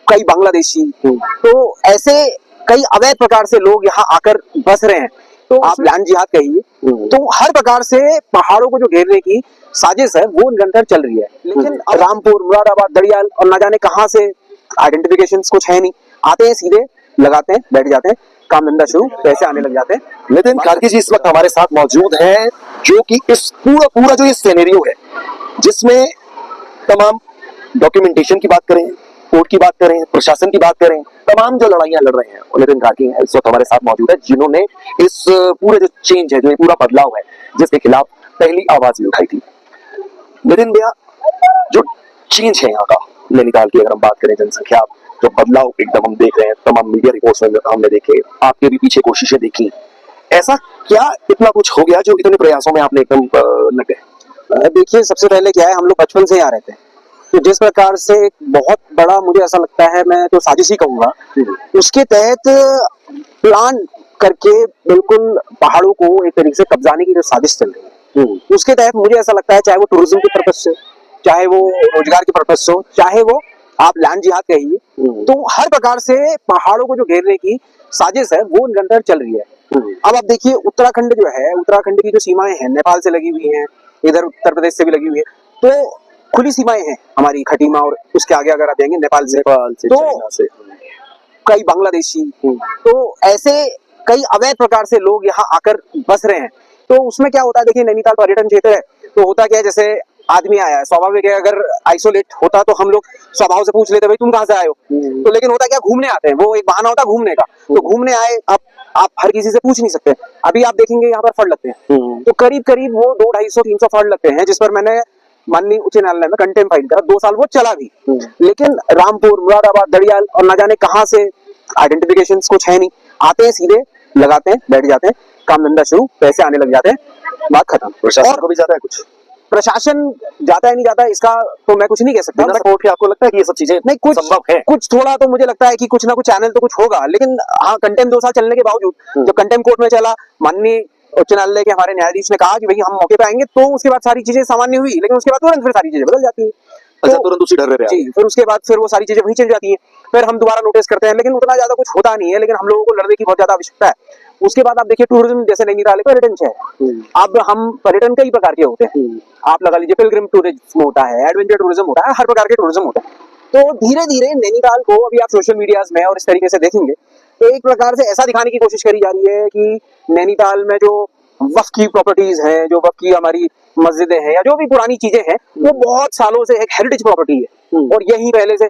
कई बांग्लादेशी, तो ऐसे कई अवैध प्रकार से लोग यहाँ आकर बस रहे हैं। तो आप लैंड जिहाद कहिए, तो हर प्रकार से पहाड़ों को जो घेरने की साजिश है वो निरंतर चल रही है। लेकिन अब रामपुर, मुरादाबाद, दड़ियाल और ना जाने कहां से आइडेंटिफिकेशन कुछ है नहीं, आते हैं सीधे लगाते हैं, बैठ जाते हैं, काम धंधा शुरू, पैसे आने लग जाते हैं। नितिन कार्की जी इस वक्त हमारे साथ मौजूद हैं, जो कि इस पूरा जो ये सिनेरियो है, जिसमें तमाम डॉक्यूमेंटेशन की बात करें, कोर्ट की बात करें, प्रशासन की बात करें, तमाम जो लड़ाइयां लड़ रहे हैं, और नितिन कार्की इस वक्त हमारे साथ मौजूद है, जिन्होंने इस पूरे जो चेंज है, जो ये पूरा बदलाव है, जिसके खिलाफ पहली आवाज भी उठाई थी। नितिन भैया, जो चेंज है यहाँ का नैनीताल की अगर हम बात करें, जनसंख्या जो बदलाव एकदम हम देख रहे हैं, तमाम मीडिया रिपोर्ट्स में हमने देखे, आपके भी पीछे कोशिशें देखी, ऐसा क्या इतना कुछ हो गया जो इतने प्रयासों में आपने एकदम लग गए? देखिए, सबसे पहले क्या है, हम लोग बचपन से यहाँ रहते हैं, तो जिस प्रकार से एक बहुत बड़ा, मुझे ऐसा लगता है, मैं तो साजिश ही कहूंगा, उसके तहत प्लान करके बिल्कुल पहाड़ों को एक तरीके से कब्जाने की जो साजिश चल रही है, उसके तहत मुझे ऐसा लगता है, चाहे वो टूरिज्म की पर्पज से, चाहे वो रोजगार की पर्पज से हो, चाहे वो आप लैंड जिहाद कहिए, तो हर प्रकार से पहाड़ों को जो घेरने की साजिश है वो निरंतर चल रही है। अब आप देखिए, उत्तराखंड जो है, उत्तराखंड की जो सीमाएं हैं नेपाल से लगी हुई हैं, इधर उत्तर प्रदेश से भी लगी हुई है, तो खुली सीमाएं हैं हमारी, खटीमा, और उसके आगे अगर आप देंगे नेपाल से तो चाइना से, कई बांग्लादेशी, तो ऐसे कई अवैध प्रकार से लोग यहाँ आकर बस रहे हैं। तो उसमें क्या होता है, देखिए नैनीताल पर्यटन क्षेत्र है, तो होता क्या है, जैसे आदमी आया है, स्वाभाविक है, अगर आइसोलेट होता तो हम लोग स्वभाव से पूछ लेते भाई तुम कहाँ से आए हो, तो लेकिन होता क्या, घूमने आते हैं, वो एक बहाना होता है घूमने का, तो घूमने आए, आप हर किसी से पूछ नहीं सकते। अभी आप देखेंगे यहाँ पर फंड लगते हैं, तो करीब करीब वो 200-250-300 फंड लगते हैं, जिस पर मैंने माननीय उच्च न्यायालय में कंटेम्प्ट फाइल करा, 2 साल वो चला भी। लेकिन रामपुर, मुरादाबाद, दड़ियाल और ना जाने कहां से आइडेंटिफिकेशन कुछ है नहीं, आते हैं सीधे लगाते हैं, बैठ जाते हैं, काम धंधा शुरू, पैसे आने लग जाते हैं, बात खत्म। प्रशासन को भी जाता है कुछ? प्रशासन जाता है नहीं जाता है, इसका तो मैं कुछ नहीं कह सकता। सपोर्ट के आपको लगता है कि ये सब चीजें नहीं, कुछ संभव है? कुछ थोड़ा तो मुझे लगता है कि कुछ ना कुछ चैनल तो कुछ होगा, लेकिन हाँ, कंटेम्प्ट 2 साल चलने के बावजूद जब कंटेम्प्ट कोर्ट में चला, माननीय उच्च न्यायालय के हमारे न्यायाधीश ने कहा कि भाई हम मौके पे आएंगे, तो उसके बाद सारी चीजें सामान्य हुई, लेकिन उसके बाद तुरंत फिर सारी चीजें बदल जाती है। अच्छा, तुरंत उसी डर रहे जी, फिर उसके बाद फिर वो सारी चीजें वहीं चल जाती हैं, फिर हम दोबारा नोटिस करते हैं, लेकिन उतना ज्यादा कुछ होता नहीं है, लेकिन हम लोगों को लड़ने की बहुत ज्यादा आवश्यकता है। उसके बाद आप देखिए, टूरिज्म, जैसे नैनीताल पर्यटन है, अब हम पर्यटन कई प्रकार के होते हैं, आप लगा लीजिए पिलग्रिम टूरिज्म होता है, एडवेंचर टूरिज्म होता है, हर प्रकार के टूरिज्म होता है। तो धीरे धीरे नैनीताल को अभी आप सोशल मीडिया में और इस तरीके से देखेंगे, तो एक प्रकार से ऐसा दिखाने की कोशिश करी जा रही है कि नैनीताल में जो वक्फ की प्रॉपर्टीज हैं, जो वक्फ की हमारी मस्जिदें हैं, या जो भी पुरानी चीजें हैं, वो बहुत सालों से एक हेरिटेज प्रॉपर्टी है, और यही पहले से